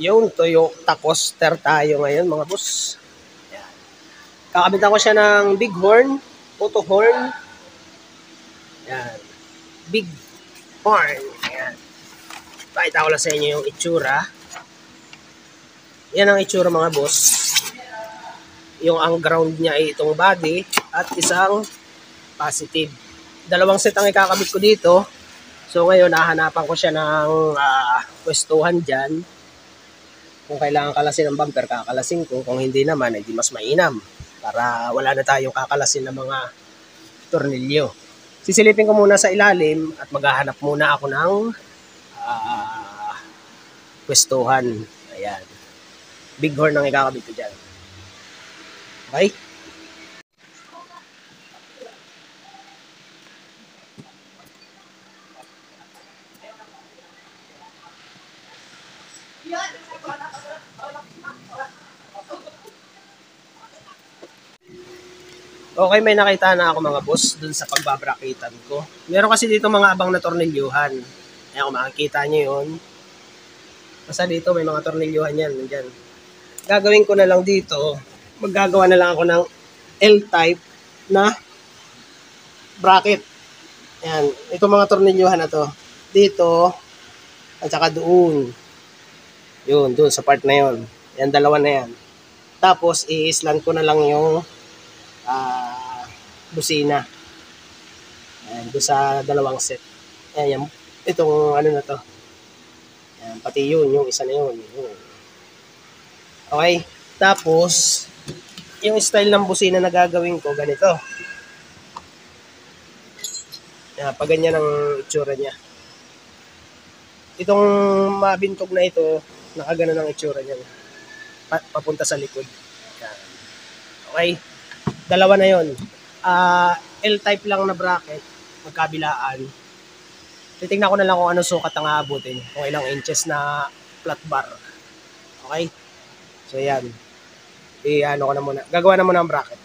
Yung Toyota Coaster tayo ngayon mga boss. Ayan. Kakabitan ko siya ng big horn, auto horn. Ayan. Big horn. Ayan. Pakita ko lang sa inyo yung itsura. Yan ang itsura mga boss. Yung ang ground niya ay itong body at isang positive. Dalawang set ang ikakabit ko dito. So ngayon, nahanapan ko siya ng pwestuhan dyan. Kung kailangan kalasin ng bumper, kakalasin ko. Kung hindi naman, ay di mas mainam. Para wala na tayong kakalasin ng mga tornilyo. Sisilipin ko muna sa ilalim at maghahanap muna ako ng pwestuhan. Ayan. Big horn ang ikakabit ko dyan. Okay? Okay, may nakita na ako mga boss dun sa pagbabrakitan ko. Meron kasi dito mga abang na tornilyuhan. Ayan, kung makikita nyo yun. Basta dito may mga tornilyuhan yan. Nandyan. Gagawin ko na lang dito, maggagawa na lang ako ng L-type na bracket. Ayan, itong mga tornilyuhan na to. Dito, at saka doon. Yun, doon sa part na yun. Yan, dalawa na yan. Tapos, i-slant ko na lang yung busina. Ayan, doon sa dalawang set. Ayan, itong ano na to. Ayan, pati yun, yung isa na yun. Okay, tapos, yung style ng busina na gagawin ko, ganito. Ayan, pag ganyan ang itsura niya. Itong mabintog na ito, nakagano ng itsura niya. Papunta sa likod. Ayan. Okay, dalawa na yun. L-type lang na bracket, magkabilaan. Titingnan ko na lang kung ano sukat ang aabutin. Kung ilang inches na flat bar. Okay? So, yan. I-ano ko na muna. Gagawa na muna ang bracket.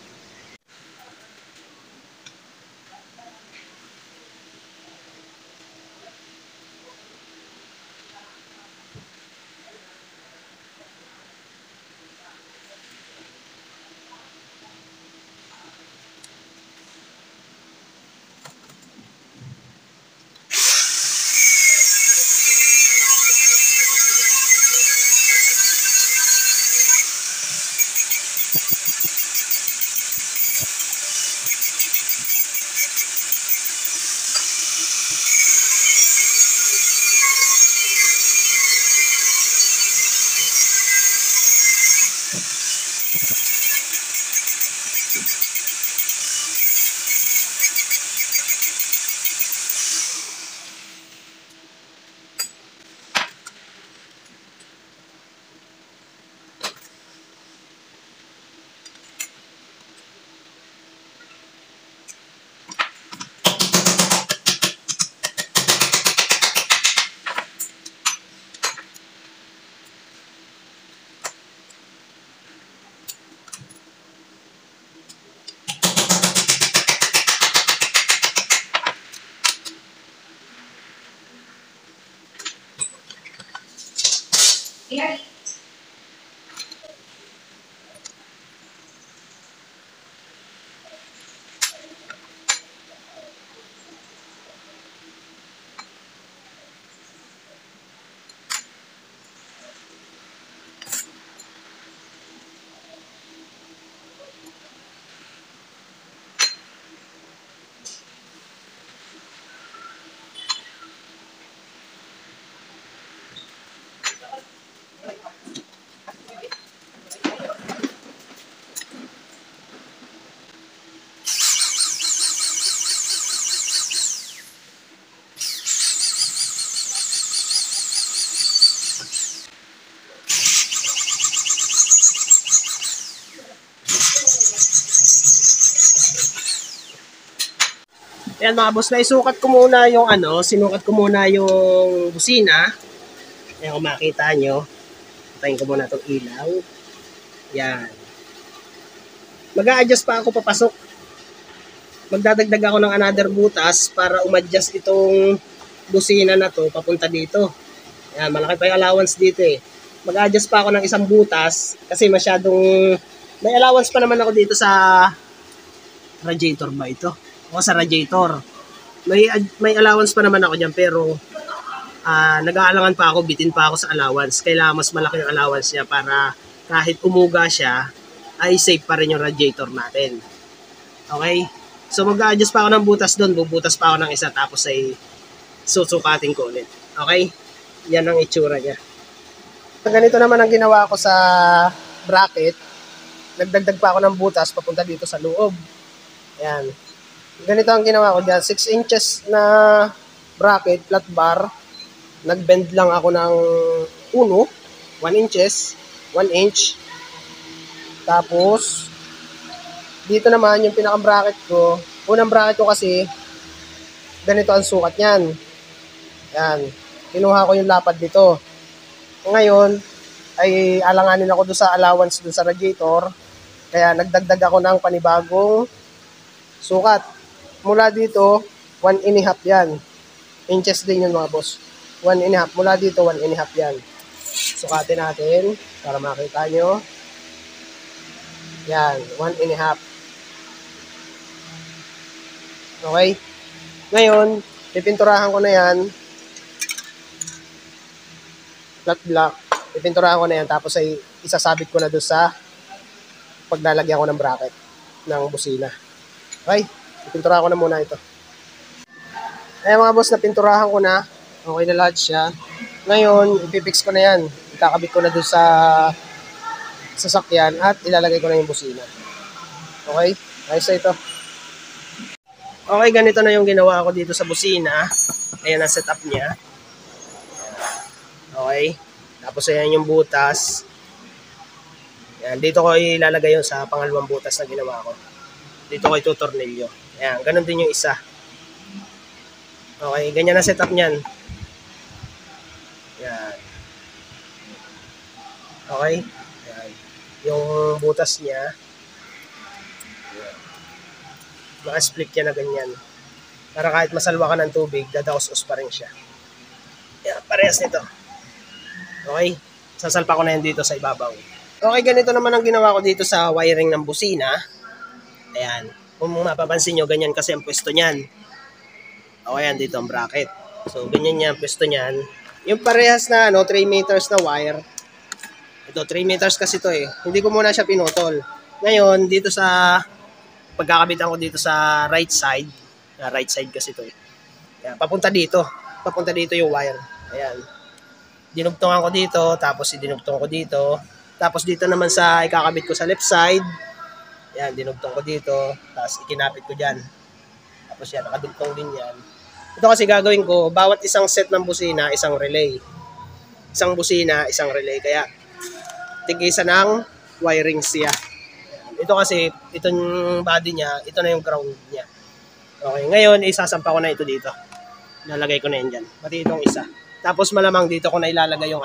Yeah. Ayan mga boss, naisukat ko muna yung sinukat ko muna yung busina. Ayan kung makita nyo. Patayin ko muna itong ilaw. Yan. Mag-a-adjust pa ako papasok. Magdadagdag ako ng another butas para umadjust itong busina na to papunta dito. Ayan, malaki pa yung allowance dito eh. Mag-adjust pa ako ng isang butas kasi masyadong may allowance pa naman ako dito sa radiator ba ito? O sa radiator. May allowance pa naman ako diyan pero nag-aalangan pa ako, bitin pa ako sa allowance. Kailangan mas malaki yung allowance niya para kahit umuga siya, ay safe pa rin yung radiator natin. Okay? So mag-adjust pa ako ng butas doon, bubutas pa ako ng isa tapos ay susukatin ko ulit. Okay? Yan ang itsura niya. Ganito naman ang ginawa ko sa bracket. Nagdagdag pa ako ng butas papunta dito sa loob. Ayan. Ganito ang ginawa ko dyan. 6 inches na bracket, flat bar. Nag-bend lang ako ng 1 inches, 1 inch. Tapos, dito naman yung pinaka-bracket ko. Unang bracket ko kasi, ganito ang sukat niyan. Ayan. Kinuha ko yung lapad dito. Ngayon, ay alanganin ako doon sa allowance doon sa radiator. Kaya nagdagdag ako ng panibagong sukat. Mula dito, 1.5 yan. Inches din yun mga boss. 1.5. Mula dito, 1.5 yan. Sukatin natin para makita nyo. Yan, 1.5. Okay? Ngayon, pipinturahan ko na yan. Flat block. Pipinturahan ko na yan. Tapos ay isasabit ko na doon sa paglalagyan ko ng bracket ng busina. Okay? Pipinturahan ko na muna ito. Ayan mga boss, napinturahan ko na. Okay na lahat siya. Ngayon, ipipix ko na yan. Ikakabit ko na doon sa sasakyan at ilalagay ko na yung busina. Okay? Ayos na ito. Okay, ganito na yung ginawa ko dito sa busina. Ayan ang setup niya. Okay? Tapos ayan yung butas. Ayan, dito ko ilalagay yung sa pangalawang butas na ginawa ko. Dito ko itutornilyo. Ayan, ganun din yung isa. Okay, ganyan ang setup niyan. Ayan. Okay? Ayan. Yung butas niya. Naka-split yan na ganyan. Para kahit masalwa ka ng tubig, dadaos-os pa rin siya. Ayan, parehas nito. Okay? Sasalpa ko na yan dito sa ibabaw. Okay, ganito naman ang ginawa ko dito sa wiring ng busina. Ayan. Kung mapapansin nyo, ganyan kasi ang pwesto niyan. O, ayan, dito ang bracket. So, ganyan yan ang pwesto niyan. Yung parehas na 3 meters na wire. Ito, 3 meters kasi ito eh. Hindi ko muna siya pinutol. Ngayon, dito sa pagkakabitan ko dito sa right side. Right side kasi ito eh. Ayan, papunta dito. Papunta dito yung wire. Ayan. Dinugtungan ko dito, tapos dinugtong ko dito. Tapos dito naman sa ikakabit ko sa left side. Yan, dinugtong ko dito, tapos ikinapit ko dyan. Tapos yan, nakadugtong din yan. Ito kasi gagawin ko, bawat isang set ng busina, isang relay. Isang busina, isang relay. Kaya, tig-isa ng wiring siya. Ito kasi, itong body niya, ito na yung ground niya. Okay, ngayon, isasampa ko na ito dito. Nalagay ko na yan dyan. Pati itong isa. Tapos malamang dito ko na ilalagay yung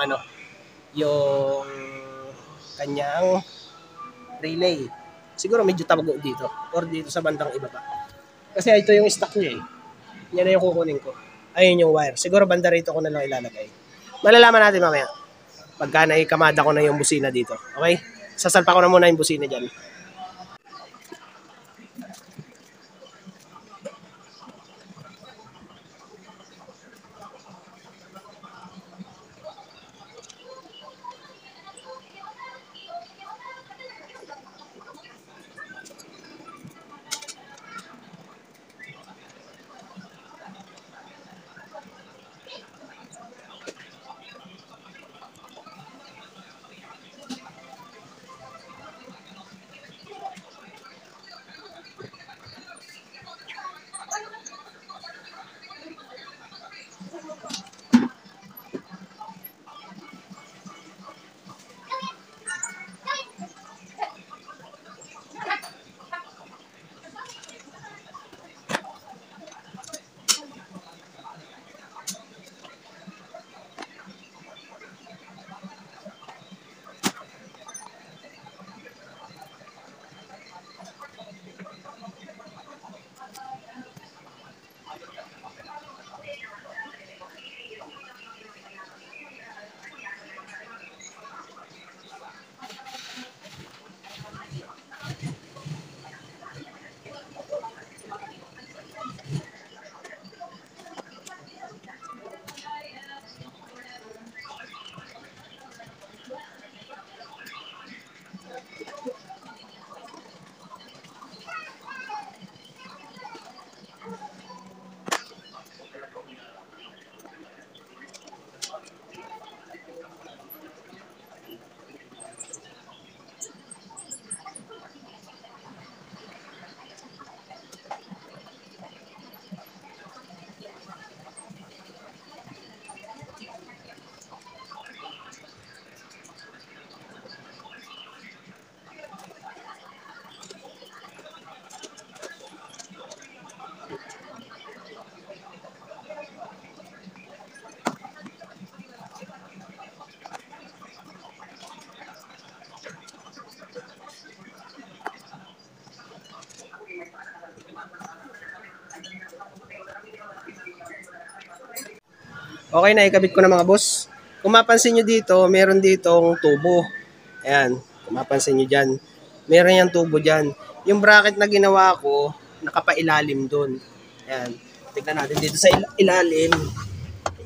yung kanyang relay. Siguro medyo tabago dito or dito sa bandang iba pa. Kasi ito yung stock niya eh. Yan na yung kukunin ko. Ayun yung wire. Siguro banda rito ko na lang ilalagay. Malalaman natin mamaya. Pagka naikamada ko na yung busina dito. Okay? Sasalpa ko na muna yung busina dyan. Okay na, ikabit ko na mga boss. Kung mapansin nyo dito, meron ditong tubo. Ayan, kung mapansin nyo dyan. Meron yung tubo dyan. Yung bracket na ginawa ko, nakapailalim dun. Ayan, tignan natin dito sa ilalim.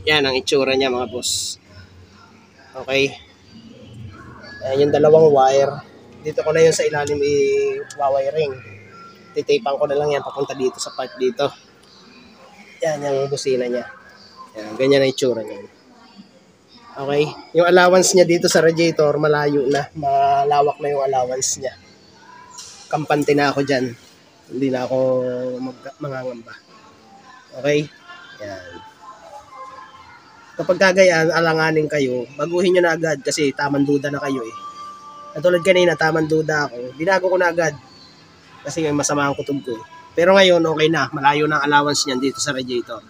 Yan ang itsura niya mga boss. Okay. Ayan yung dalawang wire. Dito ko na yun sa ilalim i-wiring. Titapan ko na lang yan papunta dito sa part dito. Yan yung busina niya. Yan, ganyan ang itsura niya. Okay. Yung allowance niya dito sa radiator, malayo na. Malawak na yung allowance niya. Kampante na ako dyan. Hindi na ako mangangamba. Okay. Yan. Kapag kagayaan, alanganin kayo, baguhin nyo na agad kasi tamang duda na kayo eh. Katulad kanina, tamang duda ako. Binago ko na agad kasi masama ang kutob ko eh. Pero ngayon, okay na. Malayo na ang allowance niyan dito sa radiator.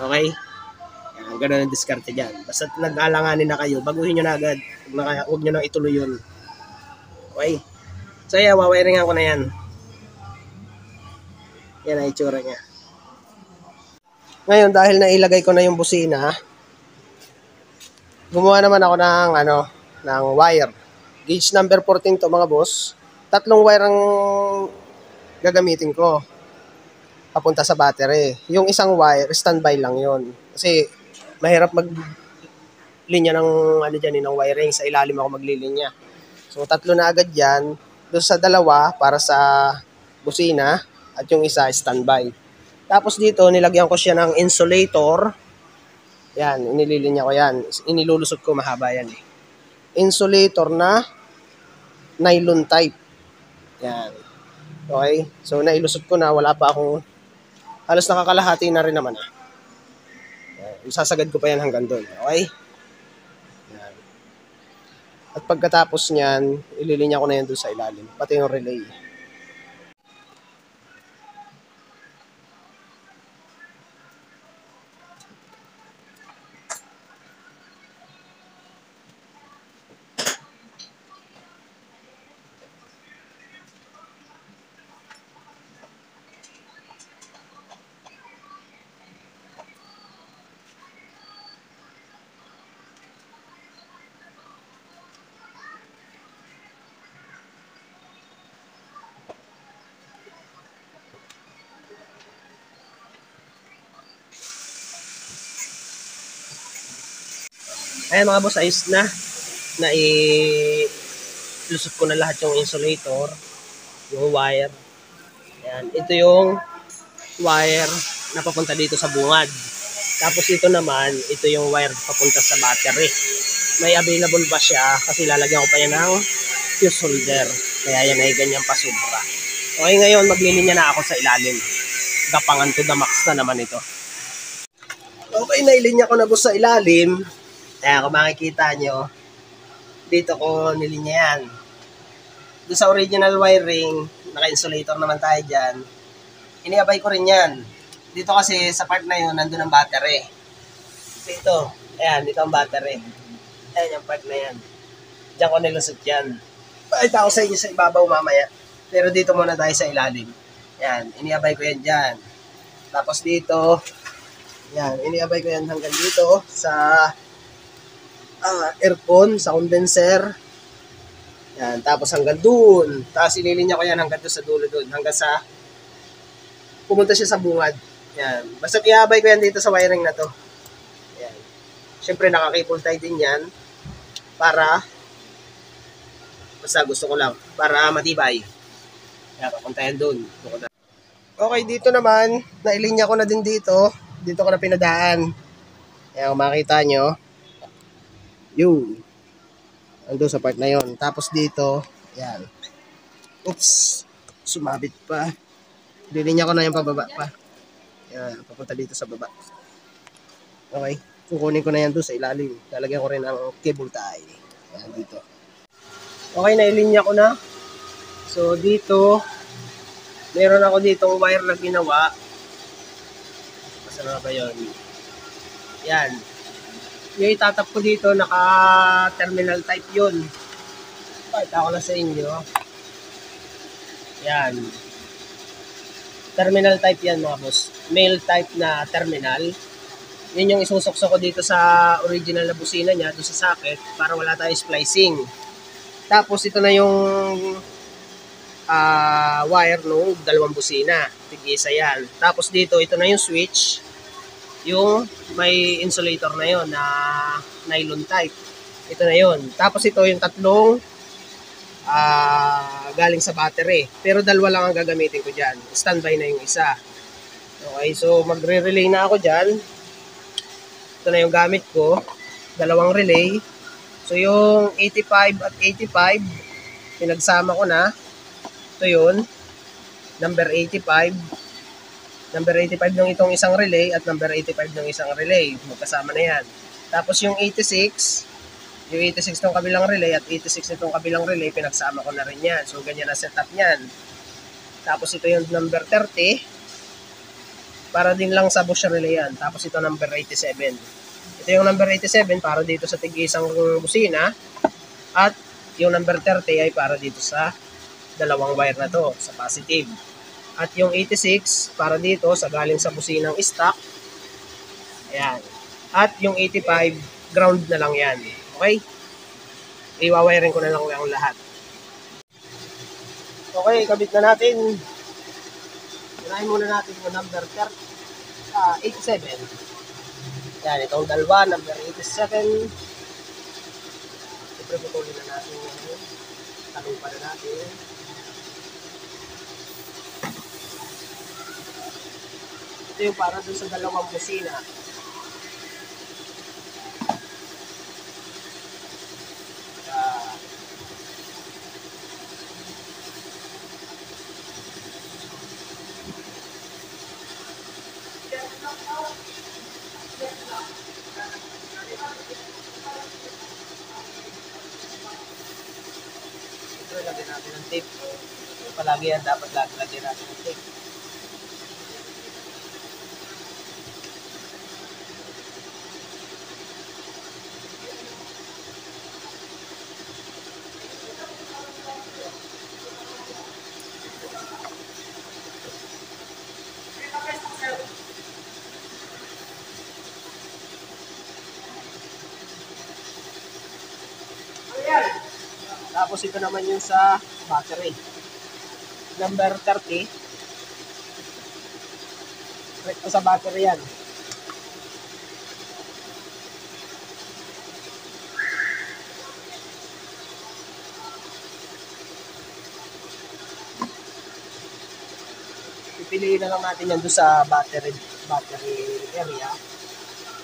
Okay? Yan, ganun ang diskarte dyan. Basta nag-alanganin na kayo, baguhin nyo na agad. Huwag nyo na ituloy yun. Okay? So yeah, wawiringan ko na yan. Yan ang itsura niya. Ngayon, dahil nailagay ko na yung busina, gumawa naman ako ng wire. Gauge number 14 to mga boss. 3 wire ang gagamitin ko papunta sa battery. Yung isang wire, standby lang yon. Kasi mahirap maglinya ng ng wiring. Sa ilalim ako maglilinya. So 3 na agad yan. Doon sa 2 para sa busina at yung isa standby. Tapos dito, nilagyan ko siya ng insulator. Yan, inililinya ko yan. Inilulusot ko, mahaba yan eh. Insulator na nylon type. Yan. Okay? So, nailusot ko na. Wala pa akong, halos nakakalahati na rin naman. Isasagad ko pa yan hanggang doon. Okay? Yan. At pagkatapos niyan, ililinya ko na yan doon sa ilalim. Pati yung relay. Ayan mga boss, ayos na. Lusot ko na lahat yung insulator, yung wire. Ayan, ito yung wire na papunta dito sa bungad. Tapos ito naman, ito yung wire papunta sa battery. May available ba siya? Kasi lalagyan ko pa yan ng fuse holder. Kaya yan ay ganyan pa sobra. Okay, ngayon maglilinya na ako sa ilalim. Gapangan to the max na naman ito. Okay, nailinya ko na boss sa ilalim. Ayan, kung makikita nyo, dito ko nilinya yan. Doon sa original wiring, naka-insulator naman tayo dyan. Iniabay ko rin yan. Dito kasi sa part na yun, nandun ang battery. Dito, ayan, dito ang battery. Ayan yung part na yan. Diyan ko nilusot yan. Pakita ko sa inyo sa ibabaw mamaya. Pero dito muna tayo sa ilalim. Ayan, iniabay ko yan dyan. Tapos dito, ayan, iniabay ko yan hanggang dito sa aircon, sa condenser. Yan, tapos hanggang doon. Tapos ililinya ko yan hanggang doon sa dulo doon. Hanggang sa pumunta siya sa bungad. Yan. Basta iabay ko yan dito sa wiring na to. Yan. Siyempre naka-cable tie din yan. Para basta gusto ko lang. Para matibay. Yan, papunta yan doon. Okay, dito naman, nailinya ko na din dito. Dito ko na pinadaan. Yan, kung makita nyo. Yun. Ando sa part na yon. Tapos dito, yan. Oops. Sumabit pa. Dilinya ko na yung pababa pa. Yan, papunta dito sa baba. Okay. Kukunin ko na yan doon sa ilalim. Lalagyan ko rin ang cable tie. Yan, dito. Okay, nailinya ko na. So, dito, meron ako ditong wire na ginawa. Basta na ba yun? Yan. Yung itatap ko dito, naka-terminal type yun. Pakita ko na sa inyo. Yan. Terminal type yan mga boss. Male type na terminal. Yun yung isusukso ko dito sa original na busina niya, doon sa socket, para wala tayong splicing. Tapos ito na yung wire nung dalawang busina. Tig-isa yan. Tapos dito, ito na yung switch. Yung may insulator na yon na nylon type. Ito na yon. Tapos ito yung tatlong galing sa battery. Pero dalawa lang ang gagamitin ko dyan. Standby na yung isa. Okay, so magre-relay na ako dyan. Ito na yung gamit ko. Dalawang relay. So yung 85 at 85, pinagsama ko na. Ito yun. Number 85. Number 85 ng itong isang relay at number 85 ng isang relay. Magkasama na yan. Tapos yung 86 itong kabilang relay at 86 itong kabilang relay, pinagsama ko na rin yan. So, ganyan ang setup niyan. Tapos ito yung number 30. Para din lang sa bush relay yan. Tapos ito number 87. Ito yung number 87 para dito sa tig-isang busina. At yung number 30 ay para dito sa dalawang wire na to, sa positive. At yung 86 para dito sa galing sa businang stock. Ayan. At yung 85, ground na lang yan. Okay? Iwawiring ko na lang yung lahat. Okay, kabit na natin. Unahin muna natin yung number 87. Yan, itong dalawa, number 87. Siyempre, putulin na natin yung talupa na natin. Ito yung para dun sa dalawang busina. Siyempre, lagyan natin ng tape. Palagi yan, dapat lagyan natin ng tape. Tapos ito naman yung sa battery. Number 30. Recto sa battery yan. Pipiliin na lang natin yan doon sa battery area.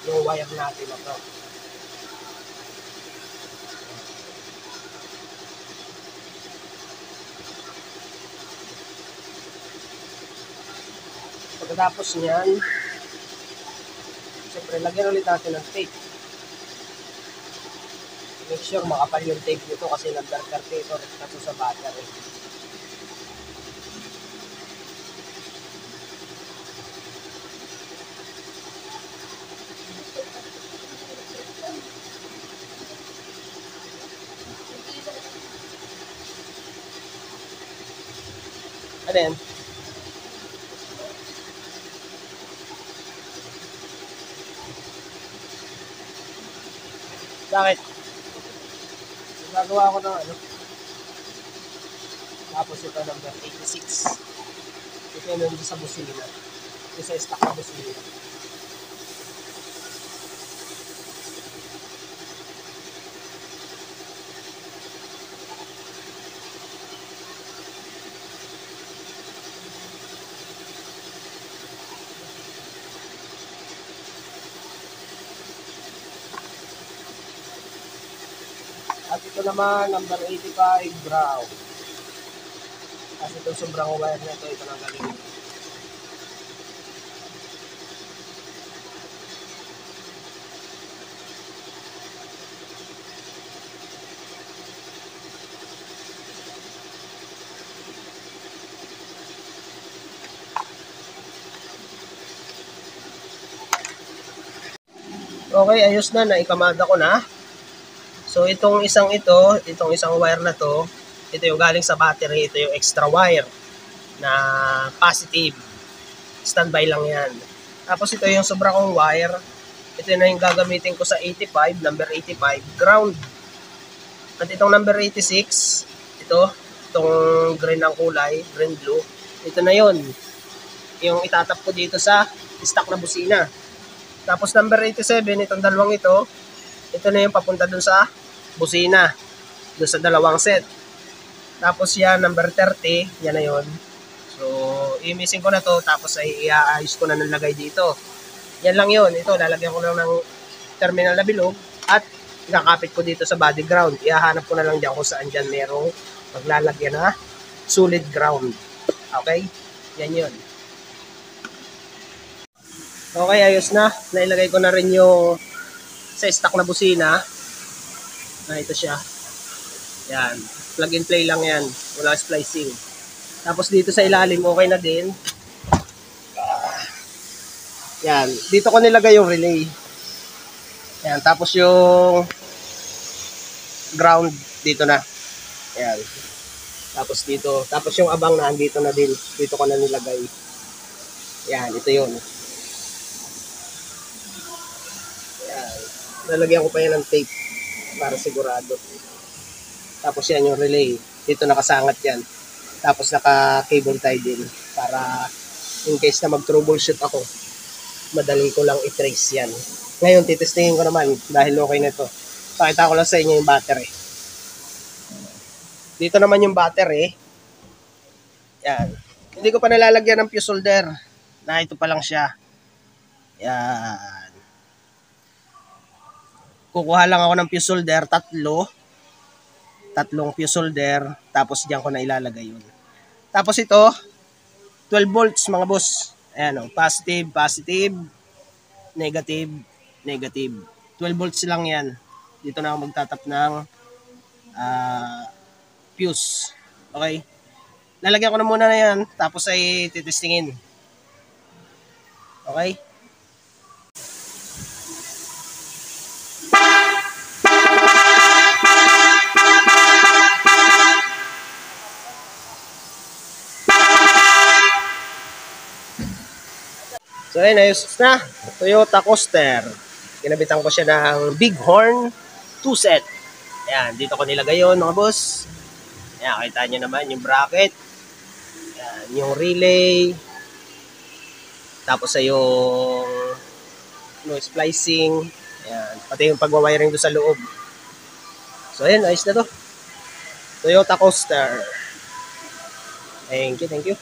Yung wire natin na to. Pagkatapos niyan, siyempre, lagyan ulit natin ng tape. Make sure makapal yung tape nito kasi number 30 ito recto sa battery. Ano yan? Bakit? Gagawa ko ng ano. Tapos ito number 86. Ito yung nandun sa busina. Ito sa stock na busina. At ito naman, number 85, brown. Kasi ito sobrang wire na ito nang galing. Okay, ayos na, naikamada ko na. So itong isang wire na to, ito yung galing sa battery, ito yung extra wire na positive. Standby lang yan. Tapos ito yung sobra kong wire Ito na yung gagamitin ko sa 85, number 85, ground. At itong number 86, itong green ng kulay, green blue, ito na yon, yung itatap ko dito sa stock na busina. Tapos number 87, itong dalawang ito na yung papunta dun sa busina, dun sa dalawang set. Tapos yan, number 30, yan na yon. So, i-missing ko na to, tapos ay iaayos ko na ng lagay dito. Yan lang yon. Ito, lalagyan ko lang ng terminal na bilog at kakapit ko dito sa body ground. Ihahanap ko na lang dyan kung saan dyan merong maglalagyan na solid ground. Okay? Yan yun. Okay, ayos na. Nailagay ko na rin yung sa stock na busina. Na ito siya. Yan. Plug and play lang yan. Wala splicing. Tapos dito sa ilalim, okay na din. Yan. Dito ko nilagay yung relay. Yan. Tapos yung ground dito na. Yan. Tapos dito. Tapos yung abang na dito na din. Dito ko na nilagay. Yan. Ito yun. Yan. Nalagyan ko pa yan ng tape para sigurado. Tapos yan yung relay. Dito nakasangat yan. Tapos naka-cable tie din para in case na mag-troubleshoot ako, madali ko lang i-trace yan. Ngayon, titestingin ko naman dahil okay na ito. Pakita ko lang sa inyo yung battery. Dito naman yung battery. Yan. Hindi ko pa nalalagyan ng fuse holder. Na ito pa lang siya. Yan. Kukuha lang ako ng fuse holder, tatlong fuse holder, tapos diyan ko na ilalagay yun. Tapos ito, 12 volts mga boss. Ayan o, positive, positive, negative, negative. 12 volts lang yan. Dito na ako magtatap ng fuse. Okay? Lalagyan ko na muna na yan, tapos ay titestingin. Okay? So ayun, ayos na. Toyota Coaster. Kinabitan ko siya ng Bighorn 2 set. Ayan, dito ko nilagay yun mga boss. Ayan, kita nyo naman yung bracket. Ayan, yung relay. Tapos ay yung splicing. Ayan, pati yung pagwawiring doon sa loob. So ayan, ayos na to. Toyota Coaster. Thank you, thank you.